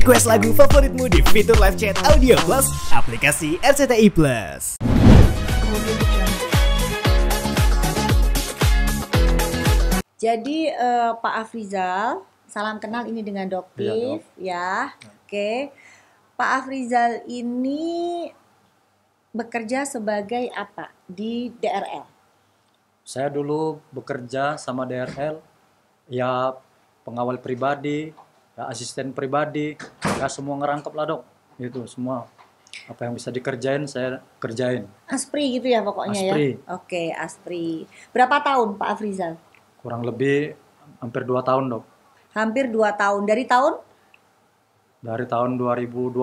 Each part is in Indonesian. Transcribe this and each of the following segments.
Request lagu favoritmu di fitur live chat Audio Plus aplikasi RCTI Plus. Jadi Pak Afrizal, salam kenal ini dengan Doktif ya. Oke. Pak Afrizal ini bekerja sebagai apa di DRL? Saya dulu bekerja sama DRL, ya pengawal pribadi, ya asisten pribadi, ya semua ngerangkep lah dok, itu semua apa yang bisa dikerjain saya kerjain. Aspri gitu ya pokoknya Aspri. ya. Oke, Aspri. Berapa tahun Pak Afrizal? Kurang lebih hampir 2 tahun dok. Hampir 2 tahun. Dari tahun? Dari tahun 2020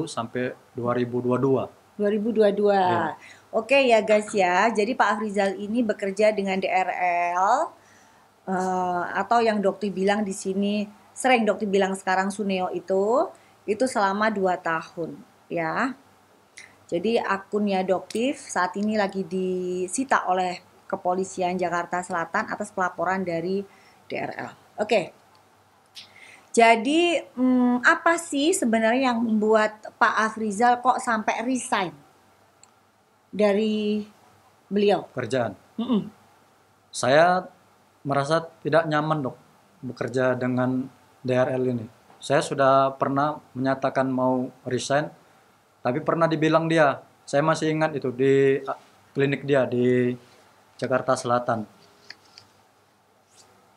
sampai 2022. 2022. Ya. Oke ya guys ya. Jadi Pak Afrizal ini bekerja dengan DRL atau yang Dokti bilang di sini, sering Dokti bilang sekarang Suneo itu selama 2 tahun ya. Jadi akunnya Doktif saat ini lagi disita oleh Kepolisian Jakarta Selatan atas pelaporan dari DRL. Oke. Jadi apa sih sebenarnya yang membuat Pak Afrizal kok sampai resign dari beliau? Kerjaan. Saya merasa tidak nyaman dok bekerja dengan DRL ini. Saya sudah pernah menyatakan mau resign, tapi pernah dibilang dia, saya masih ingat itu di klinik dia di Jakarta Selatan.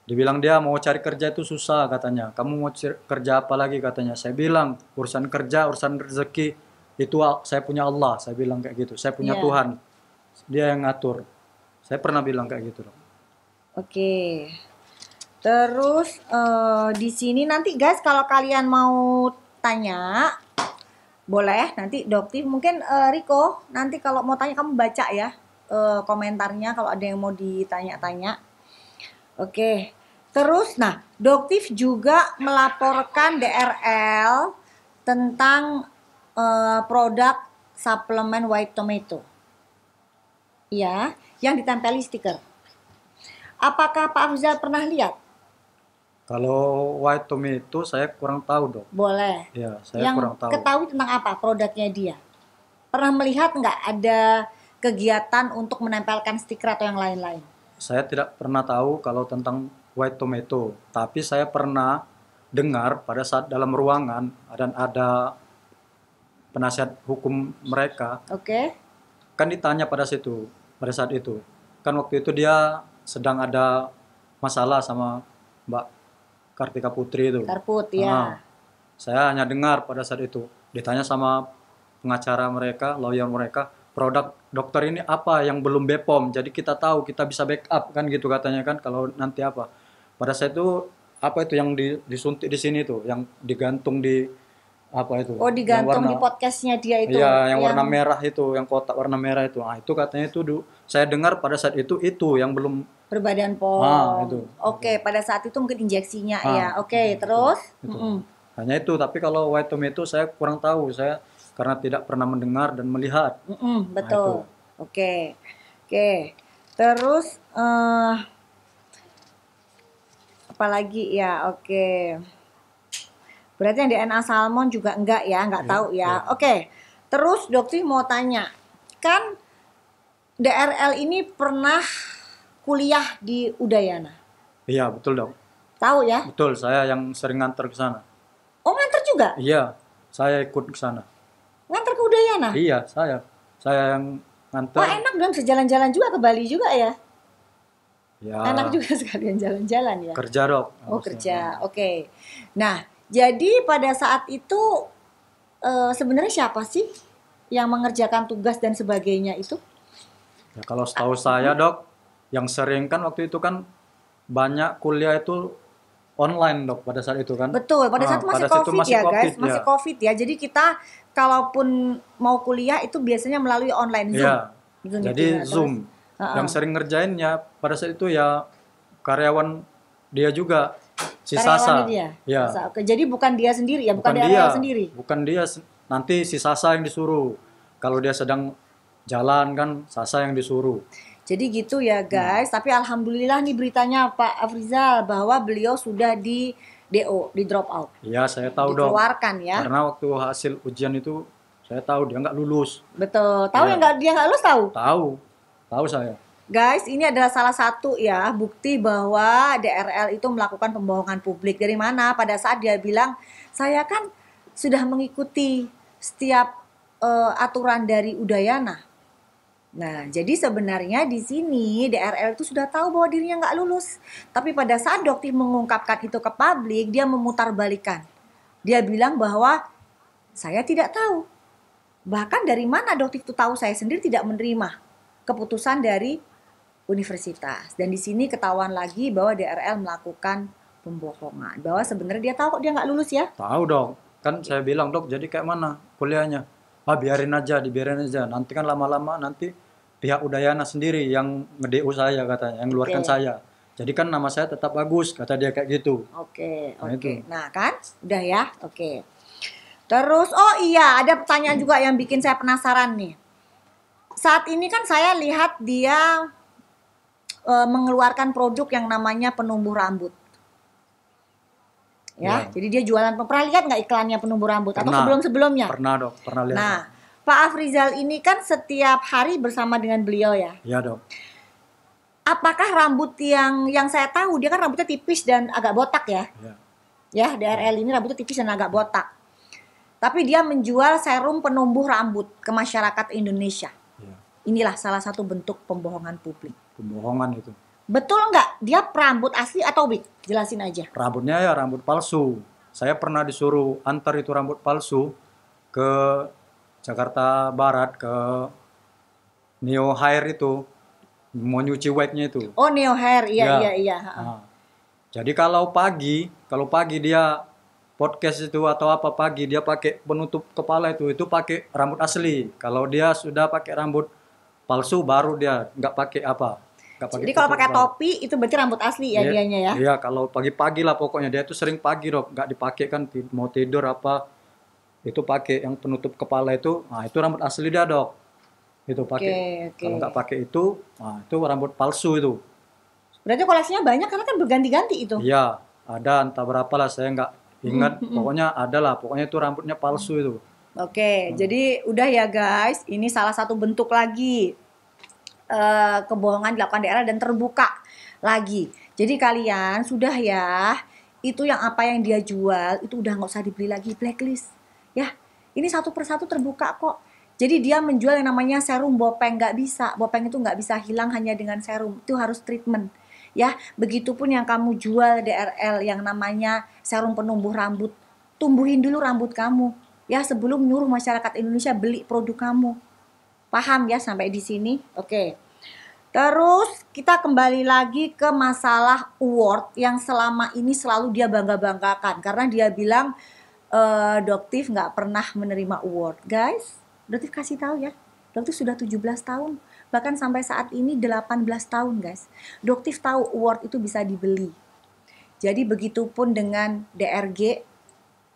Dibilang dia mau cari kerja itu susah katanya. Kamu mau kerja apa lagi katanya. Saya bilang urusan kerja, urusan rezeki itu saya punya Allah. Saya bilang kayak gitu. Saya punya Tuhan. Dia yang ngatur. Saya pernah bilang kayak gitu. Oke. Terus di sini nanti guys kalau kalian mau tanya boleh nanti Doktif mungkin Riko nanti kalau mau tanya kamu baca ya komentarnya kalau ada yang mau ditanya-tanya. Oke. Terus nah Doktif juga melaporkan DRL tentang produk suplemen white tomato. Ya, yang ditempeli stiker. Apakah Pak Afrizal pernah lihat? Kalau white tomato saya kurang tahu dok. Boleh. Ya, saya kurang tahu. Yang ketahui tentang apa produknya dia? Pernah melihat nggak ada kegiatan untuk menempelkan stiker atau yang lain-lain? Saya tidak pernah tahu kalau tentang white tomato. Tapi saya pernah dengar pada saat dalam ruangan dan ada penasihat hukum mereka. Oke. Kan ditanya pada saat itu. Kan waktu itu dia sedang ada masalah sama Mbak Kartika Putri itu. Karput ya. Saya hanya dengar pada saat itu. Ditanya sama pengacara mereka, lawyer mereka, produk dokter ini apa yang belum BPOM. Jadi kita tahu, kita bisa backup kan gitu katanya kan kalau nanti apa. Pada saat itu apa itu yang disuntik di sini tuh, yang digantung di apa itu? Oh, digantung di podcastnya dia itu. Iya, yang warna merah itu, yang kotak warna merah itu. Nah, itu katanya itu saya dengar pada saat itu yang belum berbadan POM. itu. Oke, pada saat itu mungkin injeksinya ya. Oke, terus? Itu. Hanya itu, tapi kalau white tomato saya kurang tahu, saya karena tidak pernah mendengar dan melihat. Betul. Oke. Terus apalagi ya? Oke. Berarti yang DNA salmon juga enggak ya, enggak tahu ya. Oke. Terus Dokter mau tanya, kan DRL ini pernah kuliah di Udayana? Iya, betul dok. Tahu ya? Betul, saya yang sering nganter ke sana. Oh, nganter juga? Iya, saya ikut ke sana. Nganter ke Udayana? Iya, saya yang nganter. Wah, enak dong, sejalan-jalan juga ke Bali juga ya? Ya. Enak juga sekalian jalan-jalan ya? Kerja dok. Oh, kerja. Oke. Nah, jadi pada saat itu sebenarnya siapa sih yang mengerjakan tugas dan sebagainya itu? Ya, kalau setahu saya dok, yang sering kan waktu itu kan banyak kuliah itu online dok pada saat itu kan. Betul, pada saat itu masih COVID ya guys, masih COVID ya. Jadi kita kalaupun mau kuliah itu biasanya melalui online Zoom. Ya, jadi Zoom. Yang sering ngerjainnya pada saat itu ya karyawan dia juga. Si Sasa. Ya. Oke, jadi bukan dia sendiri ya, bukan DRL sendiri. Bukan dia, nanti si Sasa yang disuruh. Kalau dia sedang jalan kan Sasa yang disuruh. Jadi gitu ya guys. Tapi alhamdulillah nih beritanya Pak Afrizal bahwa beliau sudah DO, di drop out. Iya, saya tahu dong. Dikeluarkan ya. Karena waktu hasil ujian itu saya tahu dia nggak lulus. Betul. Tahu Iya. yang dia nggak lulus tahu? Tahu saya. Guys, ini adalah salah satu ya bukti bahwa DRL itu melakukan pembohongan publik. Dari mana? Pada saat dia bilang, saya kan sudah mengikuti setiap aturan dari Udayana. Nah, jadi sebenarnya di sini DRL itu sudah tahu bahwa dirinya nggak lulus. Tapi pada saat Doktif mengungkapkan itu ke publik, dia memutarbalikan. Dia bilang bahwa saya tidak tahu. Bahkan dari mana Doktif itu tahu, saya sendiri tidak menerima keputusan dari universitas. Dan di sini ketahuan lagi bahwa DRL melakukan pembohongan. Bahwa sebenarnya dia tahu kok dia nggak lulus ya. Tahu dong. Kan saya bilang, Dok, jadi kayak mana kuliahnya? Biarin aja, dibiarin aja. Nanti kan lama-lama nanti pihak Udayana sendiri yang nge-DO saya katanya, yang ngeluarkan saya. Jadi kan nama saya tetap bagus, kata dia kayak gitu. Oke. Nah, itu. Nah kan, udah ya. Oke. Terus, oh iya, ada pertanyaan juga yang bikin saya penasaran nih. Saat ini kan saya lihat dia mengeluarkan produk yang namanya penumbuh rambut. Ya, jadi dia jualan. Pernah lihat nggak iklannya penumbuh rambut? Atau sebelum-sebelumnya? Pernah, Dok. Pernah lihat. Nah, Pak Afrizal ini kan setiap hari bersama dengan beliau ya. Iya, Dok. Apakah rambut yang saya tahu, dia kan rambutnya tipis dan agak botak ya? Iya. Ya, DRL ini rambutnya tipis dan agak botak. Tapi dia menjual serum penumbuh rambut ke masyarakat Indonesia. Iya. Inilah salah satu bentuk pembohongan publik. Pembohongan itu. Betul nggak? Dia rambut asli atau wig? Jelasin aja. Rambutnya ya rambut palsu. Saya pernah disuruh antar itu rambut palsu ke Jakarta Barat, ke Neo Hair itu. Mau nyuci white-nya itu. Oh, Neo Hair. Iya. Nah, jadi kalau pagi dia podcast itu atau apa pagi dia pakai penutup kepala itu pakai rambut asli. Kalau dia sudah pakai rambut palsu baru dia nggak pakai apa. Jadi kalau pakai topi itu berarti rambut asli ya dianya ya? Iya, kalau pagi-pagi lah pokoknya dia itu sering pagi, Dok, nggak dipakai kan mau tidur apa itu pakai yang penutup kepala itu. Nah, itu rambut asli dia, Dok. Itu pakai. Kalau nggak pakai itu, nah itu rambut palsu itu. Berarti koleksinya banyak karena kan berganti-ganti itu. Iya, ada entah berapa lah saya nggak ingat. Pokoknya ada lah, pokoknya itu rambutnya palsu itu. Oke, jadi udah ya guys, ini salah satu bentuk lagi kebohongan dilakukan DRL dan terbuka lagi. Jadi kalian sudah ya, itu yang apa yang dia jual itu udah nggak usah dibeli lagi, blacklist ya. Ini satu persatu terbuka kok. Jadi dia menjual yang namanya serum bopeng, nggak bisa. Bopeng itu nggak bisa hilang hanya dengan serum, itu harus treatment ya. Begitupun yang kamu jual DRL yang namanya serum penumbuh rambut, tumbuhin dulu rambut kamu ya sebelum nyuruh masyarakat Indonesia beli produk kamu. Paham ya sampai di sini? Oke. Terus kita kembali lagi ke masalah award yang selama ini selalu dia bangga-banggakan. Karena dia bilang Doktif nggak pernah menerima award. Guys, Doktif kasih tahu ya. Doktif sudah 17 tahun. Bahkan sampai saat ini 18 tahun guys. Doktif tahu award itu bisa dibeli. Jadi begitupun dengan DRG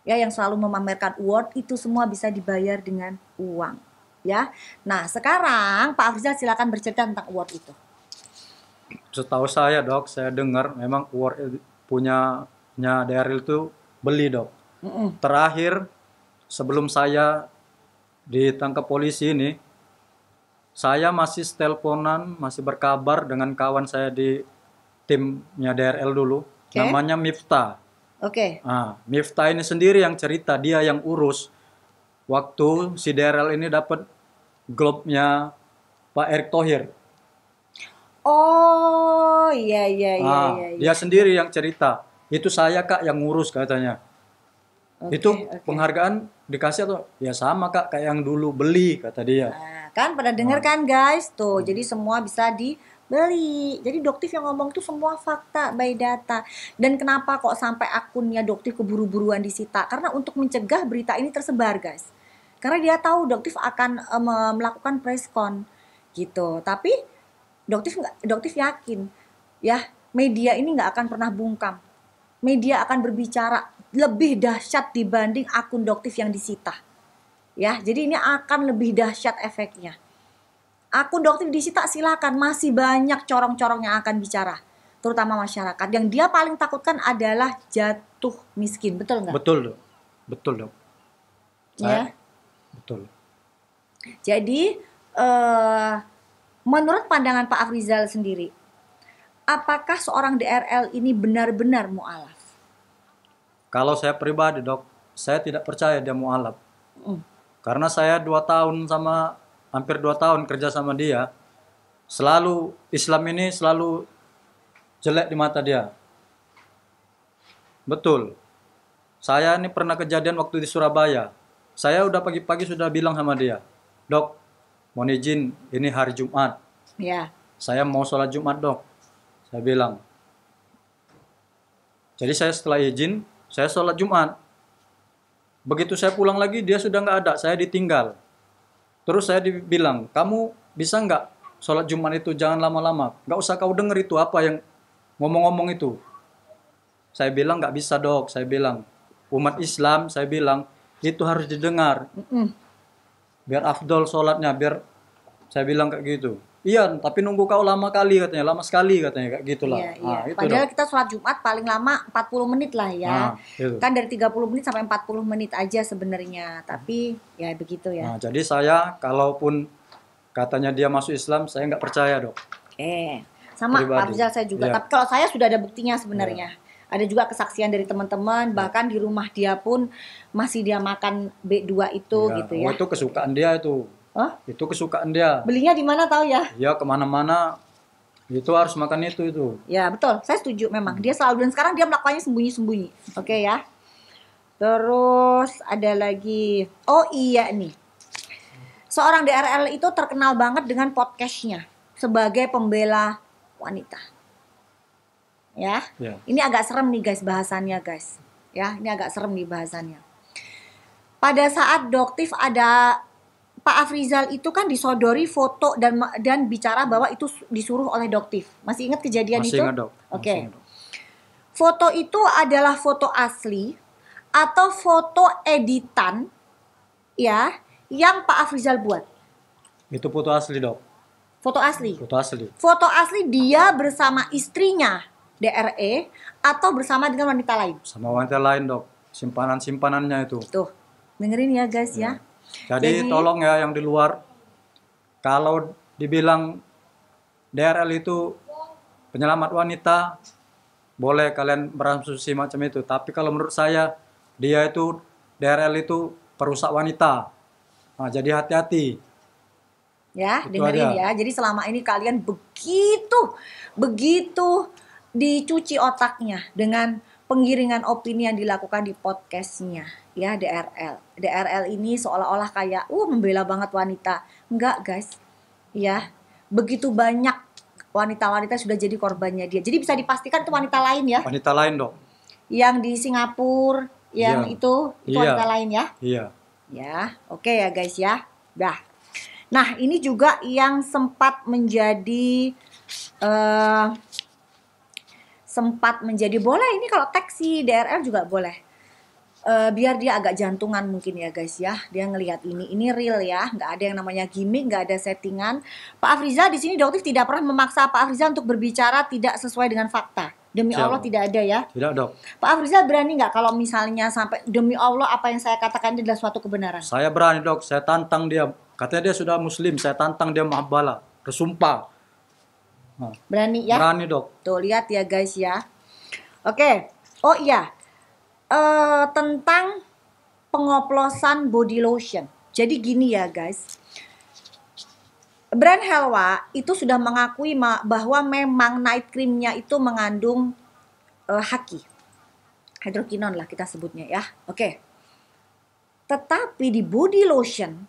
ya yang selalu memamerkan award, itu semua bisa dibayar dengan uang. Ya, nah sekarang Pak Afrizal silakan bercerita tentang award itu. Setahu saya, Dok, saya dengar memang award punya DRL itu beli, Dok. Terakhir sebelum saya ditangkap polisi ini, saya masih teleponan, masih berkabar dengan kawan saya di timnya DRL dulu, namanya Miftah. Nah, Miftah ini sendiri yang cerita, dia yang urus. Waktu si DRL ini dapat globnya Pak Erick Thohir. Oh iya. Dia sendiri yang cerita. Itu saya Kak yang ngurus katanya. Itu penghargaan dikasih atau ya sama Kak kayak yang dulu beli kata dia. Nah, kan pada denger kan guys tuh. Jadi semua bisa dibeli. Jadi Doktif yang ngomong tuh semua fakta by data. Dan kenapa kok sampai akunnya Doktif keburu-buruan disita? Karena untuk mencegah berita ini tersebar guys. Karena dia tahu Doktif akan melakukan preskon gitu. Tapi Doktif yakin ya media ini nggak akan pernah bungkam. Media akan berbicara lebih dahsyat dibanding akun Doktif yang disita. Ya, jadi ini akan lebih dahsyat efeknya. Akun Doktif disita silakan, masih banyak corong-corong yang akan bicara. terutama masyarakat. Yang dia paling takutkan adalah jatuh miskin, betul nggak? Betul dok, betul dok. Ya. Betul. Jadi menurut pandangan Pak Afrizal sendiri, apakah seorang DRL ini benar-benar mu'alaf? Kalau saya pribadi dok, saya tidak percaya dia mu'alaf. Mm. Karena saya hampir 2 tahun kerja sama dia, selalu Islam ini selalu jelek di mata dia. Betul. Saya ini pernah kejadian waktu di Surabaya. Saya udah pagi-pagi sudah bilang sama dia, dok, mohon izin, ini hari Jumat. Ya. Saya mau sholat Jumat dok. Saya bilang. Jadi saya setelah izin, saya sholat Jumat. Begitu saya pulang lagi, dia sudah nggak ada. Saya ditinggal. Terus saya dibilang, kamu bisa nggak sholat Jumat itu jangan lama-lama. Nggak usah kau denger itu apa yang ngomong-ngomong itu. Saya bilang nggak bisa dok. Saya bilang, umat Islam, saya bilang, itu harus didengar. Biar afdol sholatnya, biar saya bilang kayak gitu. Iya, tapi nunggu kau lama kali katanya, lama sekali katanya kayak gitulah. Iya, iya. Nah, itu Padahal dok. kita sholat Jumat paling lama 40 menit lah ya. Nah, itu. Kan dari 30 menit sampai 40 menit aja sebenarnya. Tapi ya begitu ya. Nah, jadi saya kalaupun katanya dia masuk Islam, saya nggak percaya dok. Sama Pak Pribadi. Afrizal saya juga. Iya. Tapi kalau saya sudah ada buktinya sebenarnya. Ada juga kesaksian dari teman-teman, bahkan di rumah dia pun masih dia makan B2 itu Iya. gitu ya. Oh, itu kesukaan dia itu. Hah? Itu kesukaan dia. Belinya di mana tahu ya? Ya kemana-mana itu harus makan itu. Ya betul, saya setuju memang. Dia selalu, dan sekarang dia melakukannya sembunyi-sembunyi. Oke ya. Terus ada lagi, oh iya nih. Seorang DRL itu terkenal banget dengan podcastnya sebagai pembela wanita. Ya, Ya. ini agak serem nih guys bahasannya guys. Ya, ini agak serem nih bahasannya. Pada saat Doktif ada Pak Afrizal itu kan disodori foto dan bicara bahwa itu disuruh oleh Doktif. Masih ingat kejadian Masih itu? ingat dok. Oke. Masih ingat, dok. Foto itu adalah foto asli atau foto editan ya yang Pak Afrizal buat. Itu foto asli dok. Foto asli. Foto asli. Foto asli dia bersama istrinya DRE atau bersama dengan wanita lain. Sama wanita lain dok. Simpanannya itu. Tuh, dengerin ya guys ya. Jadi tolong ya yang di luar, kalau dibilang DRL itu penyelamat wanita, boleh kalian berasumsi macam itu. Tapi kalau menurut saya, dia itu DRL itu perusak wanita. Nah, jadi hati-hati. Ya, Itu dengerin aja. ya. Jadi selama ini kalian begitu dicuci otaknya dengan penggiringan opini yang dilakukan di podcastnya ya DRL. DRL ini seolah-olah kayak membela banget wanita. Enggak guys. Ya, begitu banyak wanita-wanita sudah jadi korbannya dia. Jadi bisa dipastikan itu wanita lain ya. Wanita lain dok. Yang di Singapura, yang Iya. itu Iya. wanita lain ya. Iya. Ya, oke ya guys ya. Dah. Nah, ini juga yang sempat menjadi boleh ini kalau teks si DRL juga boleh. Biar dia agak jantungan mungkin ya guys ya. Dia ngelihat ini real ya, nggak ada yang namanya gimmick, nggak ada settingan. Pak Afrizal di sini Doktif tidak pernah memaksa Pak Afrizal untuk berbicara tidak sesuai dengan fakta. Demi Siap. Allah tidak ada ya. Tidak dok. Pak Afrizal berani nggak kalau misalnya sampai demi Allah apa yang saya katakan ini adalah suatu kebenaran? Saya berani dok. Saya tantang dia. Katanya dia sudah muslim. Saya tantang dia muhabbalah. Bersumpah. Nah, Berani ya? berani dok. Tuh lihat ya guys ya. Oke. Oh iya. Tentang pengoplosan body lotion. Jadi gini ya guys. Brand Helwa itu sudah mengakui bahwa memang night creamnya itu mengandung haki. Hydroquinone lah kita sebutnya ya. Oke. Tetapi di body lotion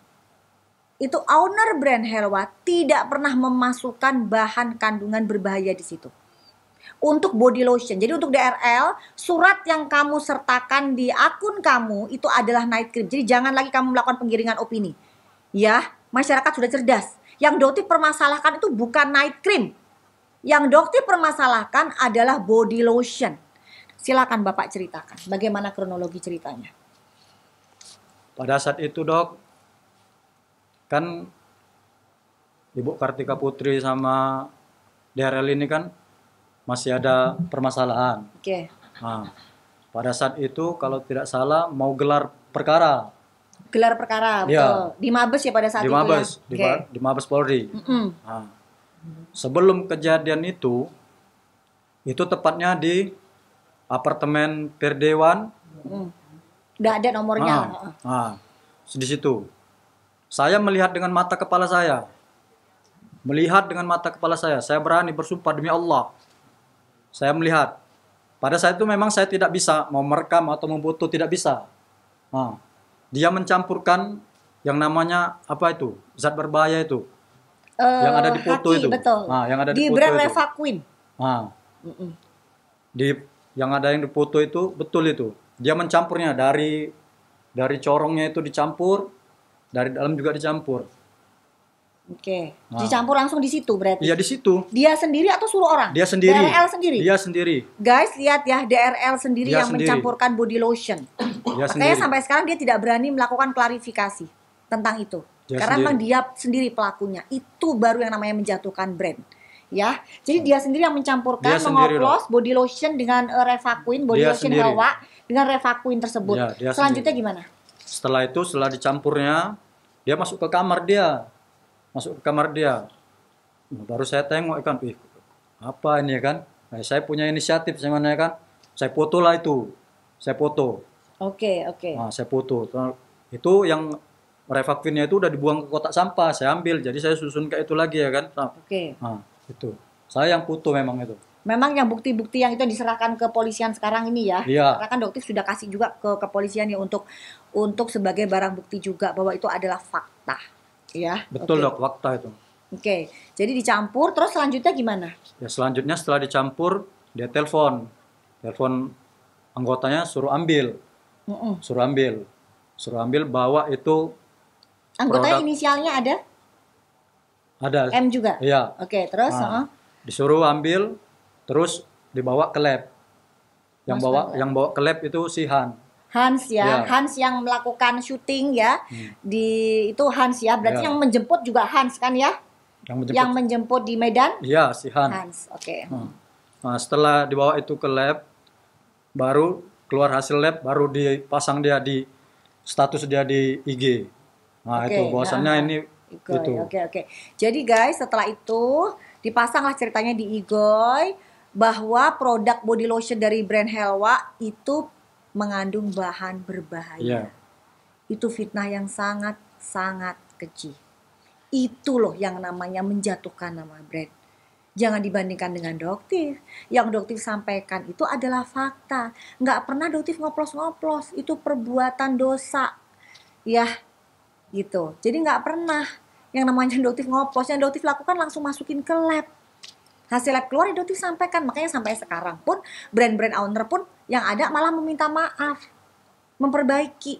itu owner brand Helwa tidak pernah memasukkan bahan kandungan berbahaya di situ. Untuk body lotion. Jadi untuk DRL, surat yang kamu sertakan di akun kamu itu adalah night cream. Jadi jangan lagi kamu melakukan penggiringan opini. Ya, masyarakat sudah cerdas. Yang Doktif permasalahkan itu bukan night cream. Yang Doktif permasalahkan adalah body lotion. Silakan Bapak ceritakan bagaimana kronologi ceritanya. Pada saat itu dok, kan Ibu Kartika Putri sama DRL ini kan masih ada permasalahan. Oke. Nah, pada saat itu kalau tidak salah mau gelar perkara Gelar perkara, Iya. betul. Di Mabes ya pada saat di itu Mabes, ya. Oke. di Mabes Polri. Mm-mm. Nah, sebelum kejadian itu tepatnya di apartemen Perdewan. Udah ada nomornya. Di situ saya melihat dengan mata kepala saya. Saya berani bersumpah demi Allah. Saya melihat. Pada saat itu memang saya tidak bisa mau merekam atau memfoto, tidak bisa. Dia mencampurkan yang namanya apa itu? Zat berbahaya itu. Yang ada di foto haki, itu. Betul. Yang ada di di foto brand itu. Revaquin. Yang ada yang di foto itu betul itu. Dia mencampurnya dari corongnya itu dicampur, dari dalam juga dicampur. Oke. Dicampur langsung di situ berarti. Iya, di situ. Dia sendiri atau suruh orang? Dia sendiri. DRL sendiri. Dia sendiri. Guys, lihat ya, DRL sendiri Dia yang sendiri. mencampurkan body lotion. Dia Makanya sendiri. sampai sekarang dia tidak berani melakukan klarifikasi tentang itu. Dia Karena sendiri. memang dia sendiri pelakunya. Itu baru yang namanya menjatuhkan brand. Ya, jadi dia sendiri yang mencampurkan, Dia sendiri, mengoplos body lotion dengan Revaquin, body Dia lotion sendiri. Hawa dengan Revaquin tersebut. Ya, dia Selanjutnya sendiri. gimana? Setelah itu, setelah dicampurnya, dia masuk ke kamar dia. Baru saya tengok kan, apa ini ya kan? Nah, saya punya inisiatif sebenarnya kan. Saya foto lah itu. Saya foto. Oke. Saya foto. Itu yang Revaquinnya itu udah dibuang ke kotak sampah. Saya ambil. Jadi saya susun kayak itu lagi ya kan. Oke. Itu. Saya yang foto memang itu. Memang yang bukti-bukti yang itu diserahkan ke kepolisian sekarang ini ya. Iya. Karena kan Doktif sudah kasih juga ke kepolisian ya untuk sebagai barang bukti juga bahwa itu adalah fakta. Ya. Betul Oke. dok, fakta itu. Oke. Jadi dicampur terus selanjutnya gimana? Ya selanjutnya setelah dicampur, dia telepon anggotanya suruh ambil, bawa itu Anggotanya produk. inisialnya ada? Ada. M juga? Iya. Oke, terus? Disuruh ambil, terus dibawa ke lab. Yang bawa ke lab itu si Han. Hans ya, Iya. Hans yang melakukan syuting ya. Itu Hans ya, berarti Iya. yang menjemput juga Hans kan ya? Yang menjemput di Medan? Iya, si Han. Hans, oke. Nah, setelah dibawa itu ke lab, baru keluar hasil lab, baru dipasang dia di status dia di IG. Nah, Oke, itu bahwasannya ini Igoy, itu. Oke. Jadi guys, setelah itu dipasanglah ceritanya di Igoy bahwa produk body lotion dari brand Helwa itu mengandung bahan berbahaya. Iya. Itu fitnah yang sangat keji. Itu loh yang namanya menjatuhkan nama brand. Jangan dibandingkan dengan Doktif. Yang Doktif sampaikan itu adalah fakta. Nggak pernah Doktif ngoplos-ngoplos. Itu perbuatan dosa. Ya, gitu. Jadi nggak pernah yang namanya Doktif ngoplos. Yang Doktif lakukan langsung masukin ke lab. Hasil lab keluar, Doktif sampaikan. Makanya sampai sekarang pun, brand-brand owner pun yang ada malah meminta maaf. Memperbaiki.